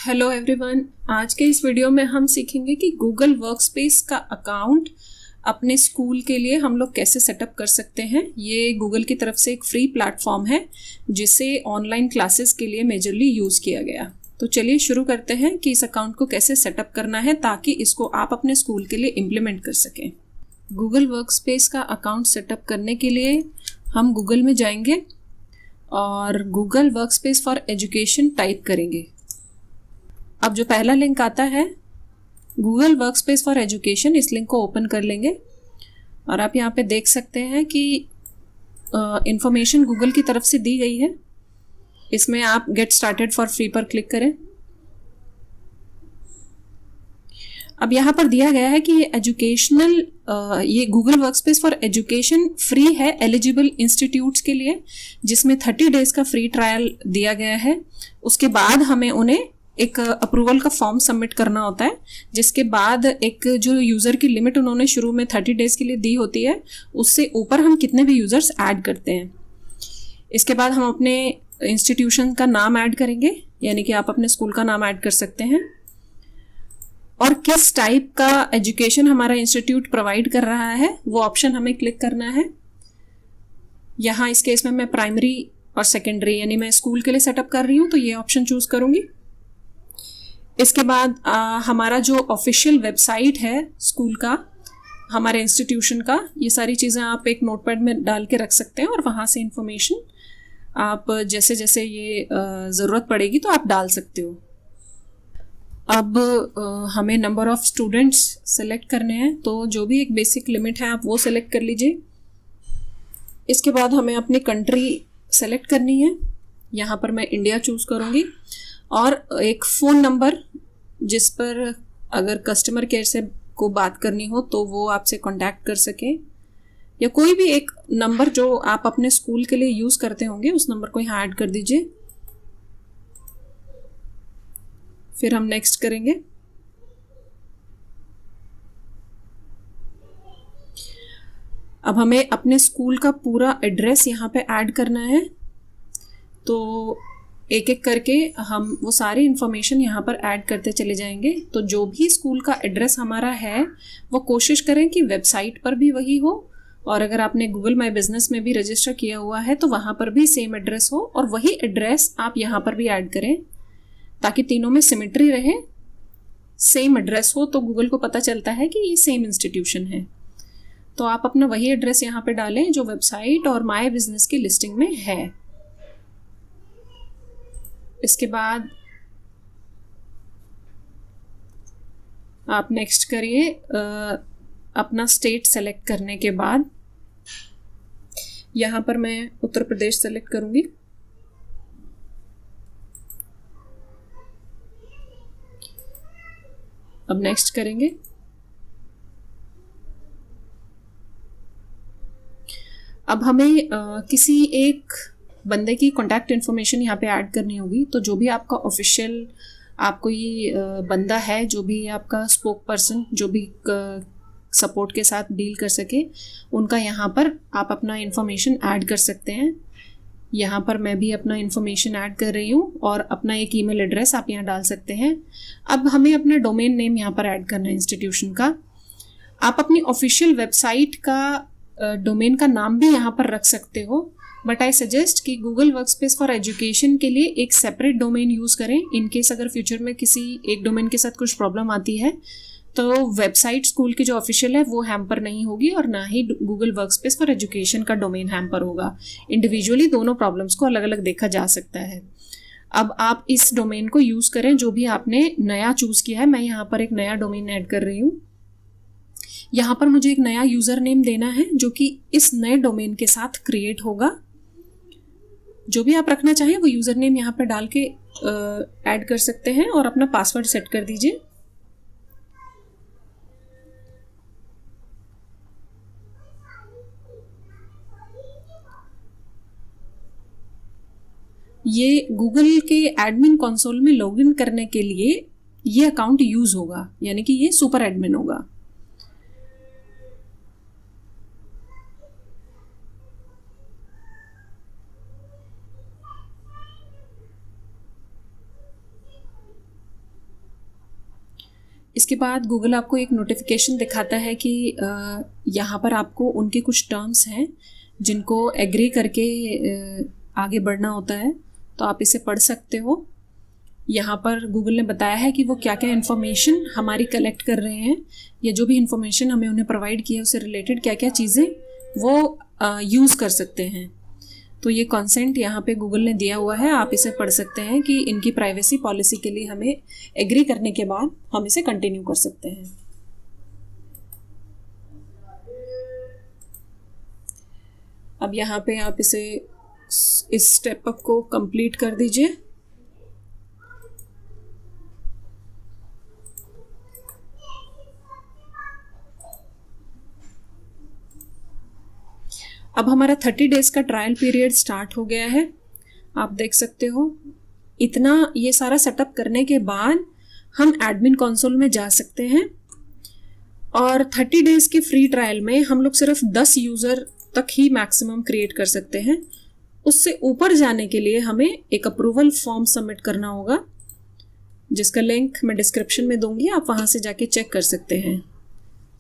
Hello everyone. आज के इस वीडियो में हम सीखेंगे कि गूगल वर्कस्पेस का अकाउंट अपने स्कूल के लिए हम लोग कैसे सेटअप कर सकते हैं। ये गूगल की तरफ से एक फ्री प्लेटफॉर्म है जिसे ऑनलाइन क्लासेस के लिए मेजरली यूज़ किया गया। तो चलिए शुरू करते हैं कि इस अकाउंट को कैसे सेटअप करना है ताकि इसको आप अपने स्कूल के लिए इम्प्लीमेंट कर सकें। गूगल वर्कस्पेस का अकाउंट सेटअप करने के लिए हम गूगल में जाएंगे और Google workspace for education type करेंगे। अब जो पहला लिंक आता है गूगल वर्कस्पेस फॉर एजुकेशन, इस लिंक को ओपन कर लेंगे और आप यहाँ पे देख सकते हैं कि इंफॉर्मेशन गूगल की तरफ से दी गई है। इसमें आप गेट स्टार्टेड फॉर फ्री पर क्लिक करें। अब यहाँ पर दिया गया है कि ये एजुकेशनल ये Google workspace for education free है एलिजिबल इंस्टीट्यूट्स के लिए, जिसमें 30 डेज का फ्री ट्रायल दिया गया है। उसके बाद हमें उन्हें एक अप्रूवल का फॉर्म सबमिट करना होता है, जिसके बाद एक जो यूज़र की लिमिट उन्होंने शुरू में 30 डेज के लिए दी होती है उससे ऊपर हम कितने भी यूज़र्स ऐड करते हैं। इसके बाद हम अपने इंस्टीट्यूशन का नाम ऐड करेंगे, यानी कि आप अपने स्कूल का नाम ऐड कर सकते हैं और किस टाइप का एजुकेशन हमारा इंस्टीट्यूट प्रोवाइड कर रहा है वो ऑप्शन हमें क्लिक करना है। यहाँ इस केस में मैं प्राइमरी और सेकेंडरी यानी मैं स्कूल के लिए सेटअप कर रही हूँ तो ये ऑप्शन चूज करूँगी। इसके बाद हमारा जो ऑफिशियल वेबसाइट है स्कूल का, हमारे इंस्टीट्यूशन का, ये सारी चीज़ें आप एक नोटपैड में डाल के रख सकते हैं और वहाँ से इंफॉर्मेशन आप जैसे जैसे ये ज़रूरत पड़ेगी तो आप डाल सकते हो। अब हमें नंबर ऑफ़ स्टूडेंट्स सेलेक्ट करने हैं, तो जो भी एक बेसिक लिमिट है आप वो सेलेक्ट कर लीजिए। इसके बाद हमें अपनी कंट्री सेलेक्ट करनी है। यहाँ पर मैं इंडिया चूज़ करूँगी और एक फ़ोन नंबर जिस पर अगर कस्टमर केयर से को बात करनी हो तो वो आपसे कांटेक्ट कर सके, या कोई भी एक नंबर जो आप अपने स्कूल के लिए यूज़ करते होंगे उस नंबर को यहाँ ऐड कर दीजिए। फिर हम नेक्स्ट करेंगे। अब हमें अपने स्कूल का पूरा एड्रेस यहाँ पे ऐड करना है, तो एक एक करके हम वो सारी इन्फॉर्मेशन यहाँ पर ऐड करते चले जाएंगे। तो जो भी स्कूल का एड्रेस हमारा है वो कोशिश करें कि वेबसाइट पर भी वही हो, और अगर आपने गूगल माई बिजनेस में भी रजिस्टर किया हुआ है तो वहाँ पर भी सेम एड्रेस हो और वही एड्रेस आप यहाँ पर भी ऐड करें ताकि तीनों में सिमेट्री रहे। सेम एड्रेस हो तो गूगल को पता चलता है कि ये सेम इंस्टीट्यूशन है। तो आप अपना वही एड्रेस यहाँ पे डालें जो वेबसाइट और माई बिजनेस की लिस्टिंग में है। इसके बाद आप नेक्स्ट करिए। अपना स्टेट सेलेक्ट करने के बाद यहाँ पर मैं उत्तर प्रदेश सेलेक्ट करूँगी। अब नेक्स्ट करेंगे। अब हमें किसी एक बंदे की कॉन्टैक्ट इन्फॉर्मेशन यहाँ पे ऐड करनी होगी। तो जो भी आपका ऑफिशियल आपको ये बंदा है, जो भी आपका स्पोक पर्सन, जो भी सपोर्ट के साथ डील कर सके, उनका यहाँ पर आप अपना इन्फॉर्मेशन ऐड कर सकते हैं। यहाँ पर मैं भी अपना इन्फॉर्मेशन ऐड कर रही हूँ और अपना एक ईमेल एड्रेस आप यहाँ डाल सकते हैं। अब हमें अपना डोमेन नेम यहाँ पर ऐड करना है इंस्टीट्यूशन का। आप अपनी ऑफिशियल वेबसाइट का डोमेन का नाम भी यहाँ पर रख सकते हो, बट आई सजेस्ट कि गूगल वर्कस्पेस फॉर एजुकेशन के लिए एक सेपरेट डोमेन यूज़ करें। इनकेस अगर फ्यूचर में किसी एक डोमेन के साथ कुछ प्रॉब्लम आती है तो वेबसाइट स्कूल की जो ऑफिशियल है वो हैम्पर नहीं होगी और ना ही गूगल वर्कस्पेस फॉर एजुकेशन का डोमेन हैम्पर होगा। इंडिविजुअली दोनों प्रॉब्लम्स को अलग अलग देखा जा सकता है। अब आप इस डोमेन को यूज़ करें जो भी आपने नया चूज़ किया है। मैं यहाँ पर एक नया डोमेन ऐड कर रही हूँ। यहाँ पर मुझे एक नया यूज़र नेम देना है जो कि इस नए डोमेन के साथ क्रिएट होगा। जो भी आप रखना चाहें वो यूज़र नेम यहाँ पर डाल के ऐड कर सकते हैं और अपना पासवर्ड सेट कर दीजिए। ये गूगल के एडमिन कंसोल में लॉगिन करने के लिए ये अकाउंट यूज़ होगा, यानी कि ये सुपर एडमिन होगा। इसके बाद गूगल आपको एक नोटिफिकेशन दिखाता है कि यहाँ पर आपको उनके कुछ टर्म्स हैं जिनको एग्री करके आगे बढ़ना होता है, तो आप इसे पढ़ सकते हो। यहाँ पर गूगल ने बताया है कि वो क्या क्या इन्फॉर्मेशन हमारी कलेक्ट कर रहे हैं, या जो भी इन्फॉर्मेशन हमें उन्हें प्रोवाइड किया है उससे रिलेटेड क्या क्या चीज़ें वो यूज़ कर सकते हैं। तो ये कॉन्सेंट यहाँ पे गूगल ने दिया हुआ है, आप इसे पढ़ सकते हैं कि इनकी प्राइवेसी पॉलिसी के लिए हमें एग्री करने के बाद हम इसे कंटिन्यू कर सकते हैं। अब यहाँ पे आप इसे इस स्टेप को कंप्लीट कर दीजिए। अब हमारा 30 डेज का ट्रायल पीरियड स्टार्ट हो गया है। आप देख सकते हो इतना ये सारा सेटअप करने के बाद हम एडमिन कंसोल में जा सकते हैं, और 30 डेज के फ्री ट्रायल में हम लोग सिर्फ 10 यूज़र तक ही मैक्सिमम क्रिएट कर सकते हैं। उससे ऊपर जाने के लिए हमें एक अप्रूवल फॉर्म सबमिट करना होगा, जिसका लिंक मैं डिस्क्रिप्शन में दूंगी, आप वहाँ से जाके चेक कर सकते हैं।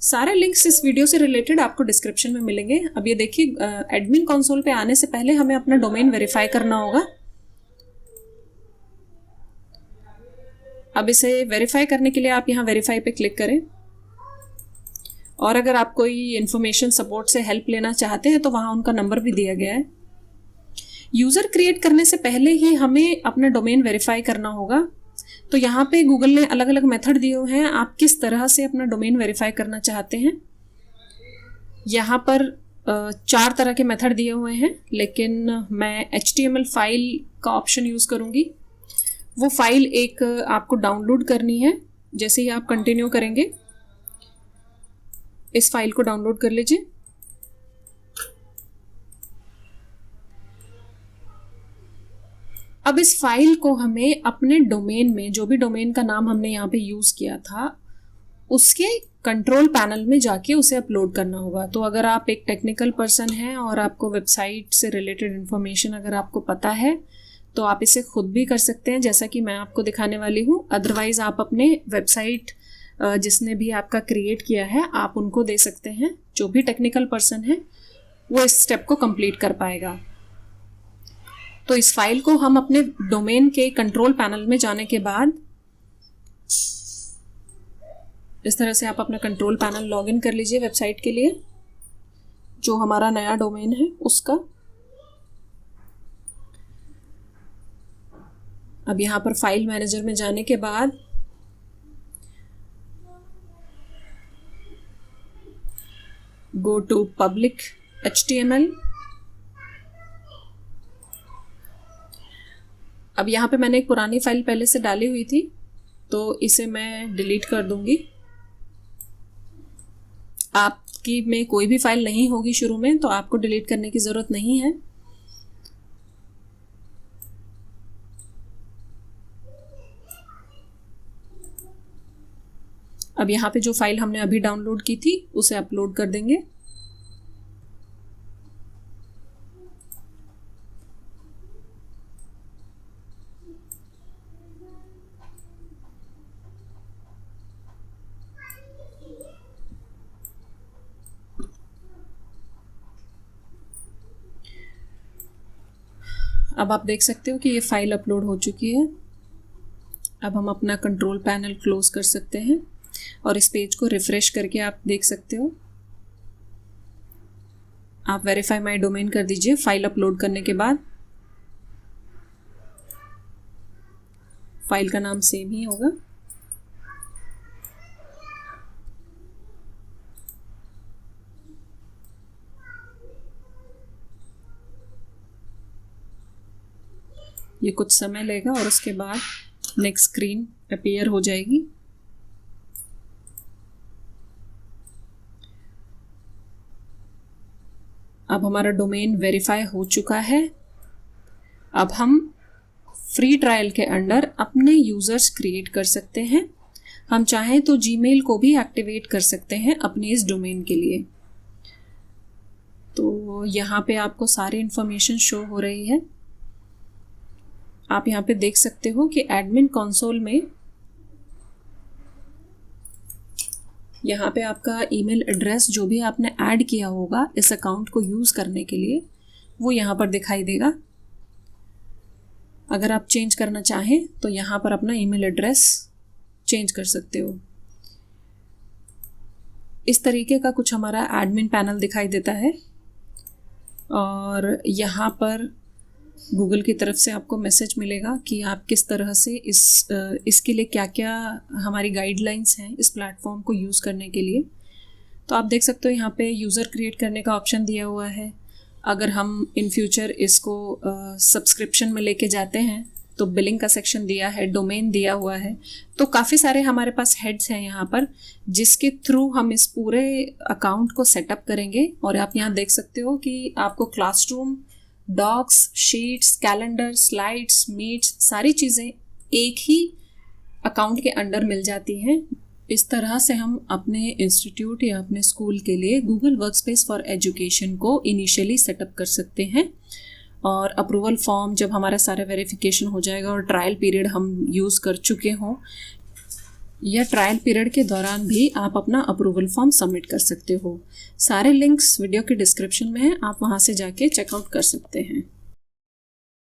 सारे लिंक्स इस वीडियो से रिलेटेड आपको डिस्क्रिप्शन में मिलेंगे। अब ये देखिए, एडमिन कंसोल पे आने से पहले हमें अपना डोमेन वेरीफाई करना होगा। अब इसे वेरीफाई करने के लिए आप यहाँ वेरीफाई पे क्लिक करें, और अगर आप कोई इन्फॉर्मेशन सपोर्ट से हेल्प लेना चाहते हैं तो वहाँ उनका नंबर भी दिया गया है। यूज़र क्रिएट करने से पहले ही हमें अपना डोमेन वेरीफाई करना होगा। तो यहाँ पे गूगल ने अलग अलग मेथड दिए हुए हैं, आप किस तरह से अपना डोमेन वेरीफाई करना चाहते हैं। यहाँ पर 4 तरह के मेथड दिए हुए हैं, लेकिन मैं HTML फाइल का ऑप्शन यूज़ करूँगी। वो फाइल एक आपको डाउनलोड करनी है। जैसे ही आप कंटिन्यू करेंगे, इस फाइल को डाउनलोड कर लीजिए। अब इस फाइल को हमें अपने डोमेन में, जो भी डोमेन का नाम हमने यहाँ पे यूज़ किया था, उसके कंट्रोल पैनल में जाके उसे अपलोड करना होगा। तो अगर आप एक टेक्निकल पर्सन हैं और आपको वेबसाइट से रिलेटेड इन्फॉर्मेशन अगर आपको पता है तो आप इसे खुद भी कर सकते हैं, जैसा कि मैं आपको दिखाने वाली हूँ। अदरवाइज़ आप अपने वेबसाइट जिसने भी आपका क्रिएट किया है आप उनको दे सकते हैं। जो भी टेक्निकल पर्सन है वो इस स्टेप को कंप्लीट कर पाएगा। तो इस फाइल को हम अपने डोमेन के कंट्रोल पैनल में जाने के बाद इस तरह से आप अपना कंट्रोल पैनल लॉगिन कर लीजिए वेबसाइट के लिए, जो हमारा नया डोमेन है उसका। अब यहाँ पर फाइल मैनेजर में जाने के बाद गो टू पब्लिक HTML। अब यहाँ पे मैंने एक पुरानी फाइल पहले से डाली हुई थी, तो इसे मैं डिलीट कर दूंगी। आपकी में कोई भी फाइल नहीं होगी शुरू में, तो आपको डिलीट करने की ज़रूरत नहीं है। अब यहाँ पे जो फाइल हमने अभी डाउनलोड की थी उसे अपलोड कर देंगे। अब आप देख सकते हो कि ये फाइल अपलोड हो चुकी है। अब हम अपना कंट्रोल पैनल क्लोज कर सकते हैं और इस पेज को रिफ्रेश करके आप देख सकते हो। आप वेरीफाई माय डोमेन कर दीजिए फाइल अपलोड करने के बाद। फाइल का नाम सेम ही होगा। ये कुछ समय लेगा और उसके बाद नेक्स्ट स्क्रीन अपीयर हो जाएगी। अब हमारा डोमेन वेरीफाई हो चुका है। अब हम फ्री ट्रायल के अंडर अपने यूज़र्स क्रिएट कर सकते हैं। हम चाहें तो जीमेल को भी एक्टिवेट कर सकते हैं अपने इस डोमेन के लिए। तो यहाँ पे आपको सारी इन्फॉर्मेशन शो हो रही है। आप यहाँ पे देख सकते हो कि एडमिन कंसोल में यहाँ पे आपका ईमेल एड्रेस जो भी आपने ऐड किया होगा इस अकाउंट को यूज़ करने के लिए वो यहाँ पर दिखाई देगा। अगर आप चेंज करना चाहें तो यहाँ पर अपना ईमेल एड्रेस चेंज कर सकते हो। इस तरीके का कुछ हमारा एडमिन पैनल दिखाई देता है और यहाँ पर गूगल की तरफ से आपको मैसेज मिलेगा कि आप किस तरह से इसके लिए क्या क्या हमारी गाइडलाइंस हैं इस प्लेटफॉर्म को यूज़ करने के लिए। तो आप देख सकते हो यहाँ पे यूज़र क्रिएट करने का ऑप्शन दिया हुआ है। अगर हम इन फ्यूचर इसको सब्सक्रिप्शन में लेके जाते हैं तो बिलिंग का सेक्शन दिया है, डोमेन दिया हुआ है। तो काफ़ी सारे हमारे पास हेड्स हैं यहाँ पर जिसके थ्रू हम इस पूरे अकाउंट को सेटअप करेंगे। और आप यहाँ देख सकते हो कि आपको classroom, docs, sheets, calendar, slides, meets सारी चीज़ें एक ही अकाउंट के अंडर मिल जाती हैं। इस तरह से हम अपने इंस्टीट्यूट या अपने स्कूल के लिए गूगल वर्कस्पेस फॉर एजुकेशन को इनिशियली सेटअप कर सकते हैं। और अप्रूवल फॉर्म जब हमारा सारा वेरिफिकेशन हो जाएगा और ट्रायल पीरियड हम यूज़ कर चुके हों या ट्रायल पीरियड के दौरान भी आप अपना अप्रूवल फॉर्म सबमिट कर सकते हो। सारे लिंक्स वीडियो के डिस्क्रिप्शन में हैं, आप वहाँ से जाके चेकआउट कर सकते हैं।